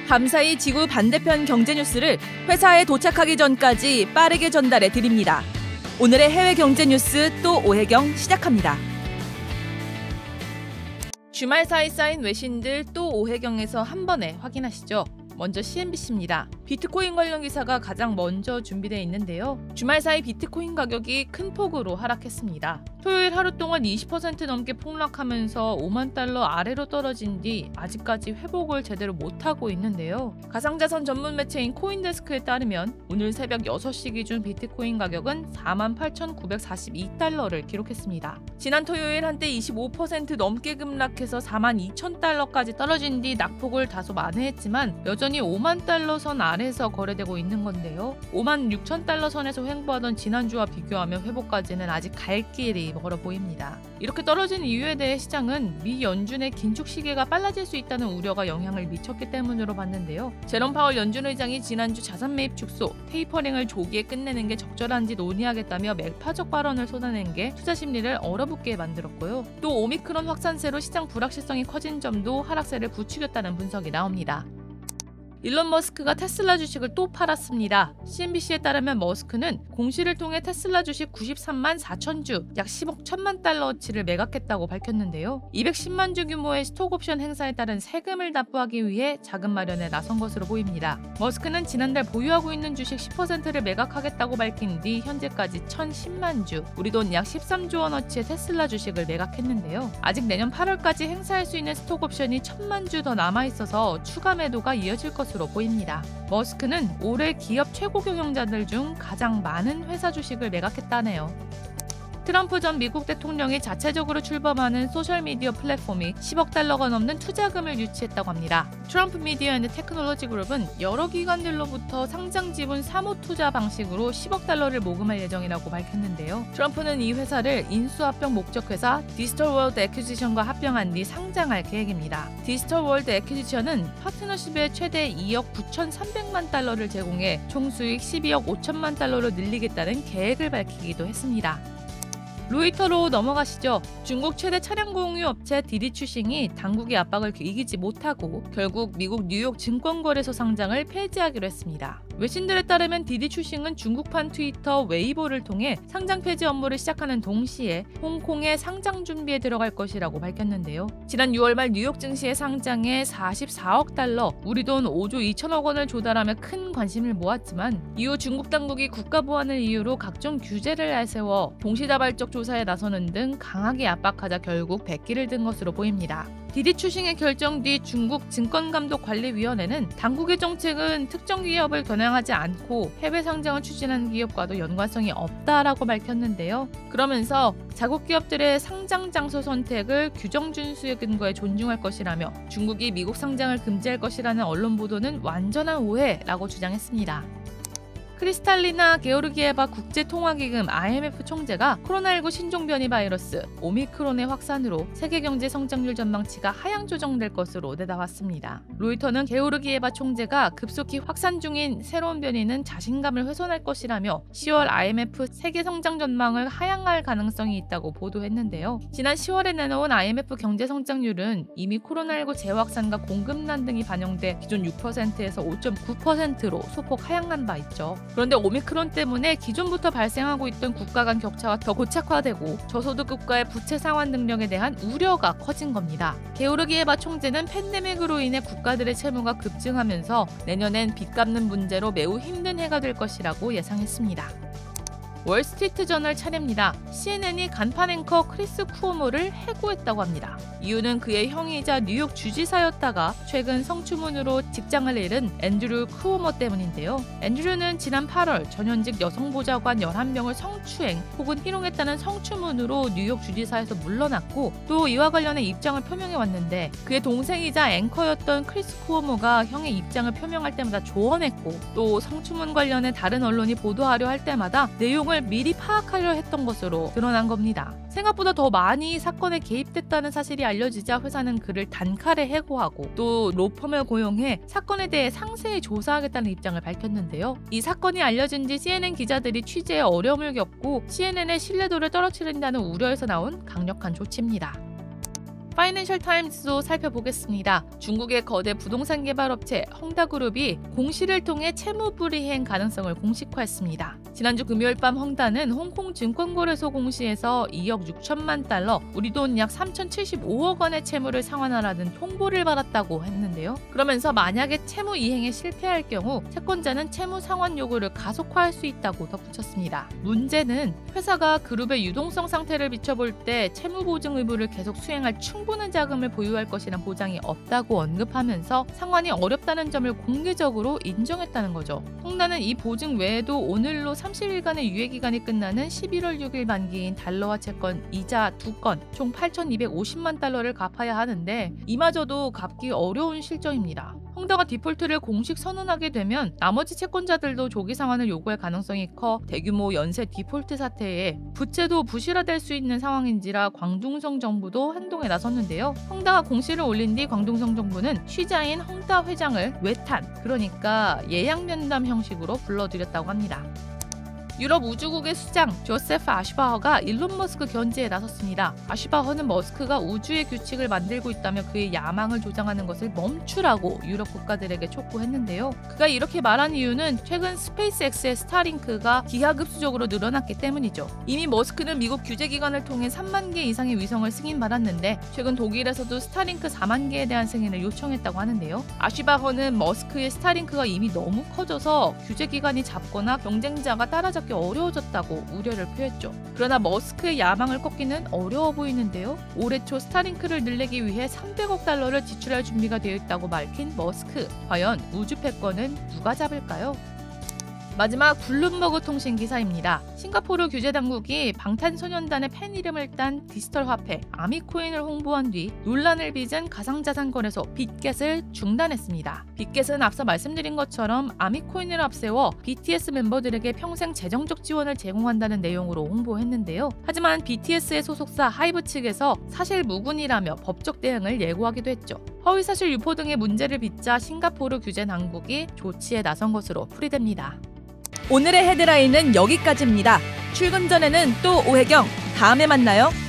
밤사이 지구 반대편 경제 뉴스를 회사에 도착하기 전까지 빠르게 전달해 드립니다. 오늘의 해외 경제 뉴스 또 오해경 시작합니다. 주말 사이 쌓인 외신들 또 오해경에서 한 번에 확인하시죠. 먼저 CNBC입니다. 비트코인 관련 기사가 가장 먼저 준비되어 있는데요. 주말 사이 비트코인 가격이 큰 폭으로 하락했습니다. 토요일 하루 동안 20% 넘게 폭락하면서 5만 달러 아래로 떨어진 뒤 아직까지 회복을 제대로 못하고 있는데요. 가상자산 전문 매체인 코인데스크에 따르면 오늘 새벽 6시 기준 비트코인 가격은 48,942달러를 기록했습니다. 지난 토요일 한때 25% 넘게 급락해서 42,000달러까지 떨어진 뒤 낙폭을 다소 만회했지만 여전히 5만 달러 선 아래에서 거래되고 있는 건데요. 5만 6천 달러 선에서 횡보하던 지난주와 비교하면 회복까지는 아직 갈 길이 멀어 보입니다. 이렇게 떨어진 이유에 대해 시장은 미 연준의 긴축 시기가 빨라질 수 있다는 우려가 영향을 미쳤기 때문으로 봤는데요. 제롬 파월 연준 의장이 지난주 자산 매입 축소, 테이퍼링을 조기에 끝내는 게 적절한지 논의하겠다며 매파적 발언을 쏟아낸 게 투자 심리를 얼어붙게 만들었고요. 또 오미크론 확산세로 시장 불확실성이 커진 점도 하락세를 부추겼다는 분석이 나옵니다. 일론 머스크가 테슬라 주식을 또 팔았습니다. CNBC에 따르면 머스크는 공시를 통해 테슬라 주식 93만 4천 주, 약 10억 1천만 달러어치를 매각했다고 밝혔는데요. 210만 주 규모의 스톡옵션 행사에 따른 세금을 납부하기 위해 자금 마련에 나선 것으로 보입니다. 머스크는 지난달 보유하고 있는 주식 10%를 매각하겠다고 밝힌 뒤 현재까지 1,010만 주, 우리 돈 약 13조 원어치의 테슬라 주식을 매각했는데요. 아직 내년 8월까지 행사할 수 있는 스톡옵션이 1,000만 주 더 남아있어서 추가 매도가 이어질 것으로 보입니다. 머스크는 올해 기업 최고 경영자들 중 가장 많은 회사 주식을 매각했다네요. 트럼프 전 미국 대통령이 자체적으로 출범하는 소셜미디어 플랫폼이 10억 달러가 넘는 투자금을 유치했다고 합니다. 트럼프 미디어 앤드 테크놀로지 그룹은 여러 기관들로부터 상장 지분 사모 투자 방식으로 10억 달러를 모금할 예정이라고 밝혔는데요. 트럼프는 이 회사를 인수합병 목적회사 디지털월드 애퀴지션과 합병한 뒤 상장할 계획입니다. 디지털월드 애퀴지션은 파트너십에 최대 2억 9,300만 달러를 제공해 총 수익 12억 5천만 달러로 늘리겠다는 계획을 밝히기도 했습니다. 로이터로 넘어가시죠. 중국 최대 차량 공유 업체 디디추싱이 당국의 압박을 이기지 못하고 결국 미국 뉴욕 증권거래소 상장을 폐지하기로 했습니다. 외신들에 따르면 디디추싱은 중국판 트위터 웨이보를 통해 상장 폐지 업무를 시작하는 동시에 홍콩의 상장 준비에 들어갈 것이라고 밝혔는데요. 지난 6월 말 뉴욕 증시의 상장에 44억 달러, 우리 돈 5조 2천억 원을 조달하며 큰 관심을 모았지만 이후 중국 당국이 국가 보안을 이유로 각종 규제를 내세워 동시다발적 조사에 나서는 등 강하게 압박하자 결국 백기를 든 것으로 보입니다. 디디추싱의 결정 뒤 중국 증권감독관리위원회는 당국의 정책은 특정 기업을 겨냥하지 않고 해외 상장을 추진하는 기업과도 연관성이 없다라고 밝혔는데요. 그러면서 자국 기업들의 상장 장소 선택을 규정 준수의 근거에 존중할 것이라며 중국이 미국 상장을 금지할 것이라는 언론 보도는 완전한 오해라고 주장했습니다. 크리스탈리나 게오르기에바 국제통화기금 IMF 총재가 코로나19 신종 변이 바이러스 오미크론의 확산으로 세계 경제 성장률 전망치가 하향 조정될 것으로 내다봤습니다. 로이터는 게오르기에바 총재가 급속히 확산 중인 새로운 변이는 자신감을 훼손할 것이라며 10월 IMF 세계 성장 전망을 하향할 가능성이 있다고 보도했는데요. 지난 10월에 내놓은 IMF 경제 성장률은 이미 코로나19 재확산과 공급난 등이 반영돼 기존 6%에서 5.9%로 소폭 하향한 바 있죠. 그런데 오미크론 때문에 기존부터 발생하고 있던 국가 간 격차가 더 고착화되고 저소득 국가의 부채 상환 능력에 대한 우려가 커진 겁니다. 게오르기에바 총재는 팬데믹으로 인해 국가들의 채무가 급증하면서 내년엔 빚 갚는 문제로 매우 힘든 해가 될 것이라고 예상했습니다. 월스트리트 저널 차례입니다. CNN이 간판 앵커 크리스 쿠오모를 해고했다고 합니다. 이유는 그의 형이자 뉴욕 주지사였다가 최근 성추문으로 직장을 잃은 앤드류 쿠오모 때문인데요. 앤드류는 지난 8월 전현직 여성보좌관 11명을 성추행 혹은 희롱했다는 성추문으로 뉴욕 주지사에서 물러났고 또 이와 관련해 입장을 표명해왔는데 그의 동생이자 앵커였던 크리스 쿠오모가 형의 입장을 표명할 때마다 조언했고 또 성추문 관련해 다른 언론이 보도하려 할 때마다 내용을 미리 파악하려 했던 것으로 드러난 겁니다. 생각보다 더 많이 사건에 개입됐다는 사실이 알려지자 회사는 그를 단칼에 해고하고 또 로펌을 고용해 사건에 대해 상세히 조사하겠다는 입장을 밝혔는데요. 이 사건이 알려진 뒤 CNN 기자들이 취재에 어려움을 겪고 CNN의 신뢰도를 떨어뜨린다는 우려에서 나온 강력한 조치입니다. 파이낸셜 타임즈도 살펴보겠습니다. 중국의 거대 부동산 개발업체 헝다그룹이 공시를 통해 채무 불이행 가능성을 공식화했습니다. 지난주 금요일 밤 헝다는 홍콩 증권거래소 공시에서 2억 6천만 달러, 우리 돈 약 3,075억 원의 채무를 상환하라는 통보를 받았다고 했는데요. 그러면서 만약에 채무 이행에 실패할 경우 채권자는 채무 상환 요구를 가속화할 수 있다고 덧붙였습니다. 문제는 회사가 그룹의 유동성 상태를 비춰볼 때 채무 보증 의무를 계속 수행할 충분한 자금을 보유할 것이란 보장이 없다고 언급하면서 상환이 어렵다는 점을 공개적으로 인정했다는 거죠. 헝다는 이 보증 외에도 오늘로 30일간의 유예기간이 끝나는 11월 6일 만기인 달러화 채권 이자 2건 총 8,250만 달러를 갚아야 하는데 이마저도 갚기 어려운 실정입니다. 헝다가 디폴트를 공식 선언하게 되면 나머지 채권자들도 조기 상환을 요구할 가능성이 커 대규모 연쇄 디폴트 사태에 부채도 부실화될 수 있는 상황인지라 광둥성 정부도 행동에 나섰는데요. 헝다가 공시를 올린 뒤 광둥성 정부는 취자인 헝다 회장을 외탄, 그러니까 예약 면담 형식으로 불러들였다고 합니다. 유럽 우주국의 수장 조세프 아슈바허가 일론 머스크 견제에 나섰습니다. 아슈바허는 머스크가 우주의 규칙을 만들고 있다며 그의 야망을 조장하는 것을 멈추라고 유럽 국가들에게 촉구했는데요. 그가 이렇게 말한 이유는 최근 스페이스X의 스타링크가 기하급수적으로 늘어났기 때문이죠. 이미 머스크는 미국 규제기관을 통해 3만 개 이상의 위성을 승인받았는데 최근 독일에서도 스타링크 4만 개에 대한 승인을 요청했다고 하는데요. 아슈바허는 머스크의 스타링크가 이미 너무 커져서 규제기관이 잡거나 경쟁자가 따라잡기 어려워졌다고 우려를 표했죠. 그러나 머스크의 야망을 꺾기는 어려워 보이는데요. 올해 초 스타링크를 늘리기 위해 300억 달러를 지출할 준비가 되어 있다고 밝힌 머스크. 과연 우주 패권은 누가 잡을까요? 마지막 블룸버그 통신 기사입니다. 싱가포르 규제 당국이 방탄소년단의 팬 이름을 딴 디지털 화폐 아미코인을 홍보한 뒤 논란을 빚은 가상자산 거래소 빗겟을 중단했습니다. 빗겟은 앞서 말씀드린 것처럼 아미코인을 앞세워 BTS 멤버들에게 평생 재정적 지원을 제공한다는 내용으로 홍보했는데요. 하지만 BTS의 소속사 하이브 측에서 사실 무근이라며 법적 대응을 예고하기도 했죠. 허위사실 유포 등의 문제를 빚자 싱가포르 규제 당국이 조치에 나선 것으로 풀이됩니다. 오늘의 헤드라인은 여기까지입니다. 출근 전에는 또 오혜경. 다음에 만나요.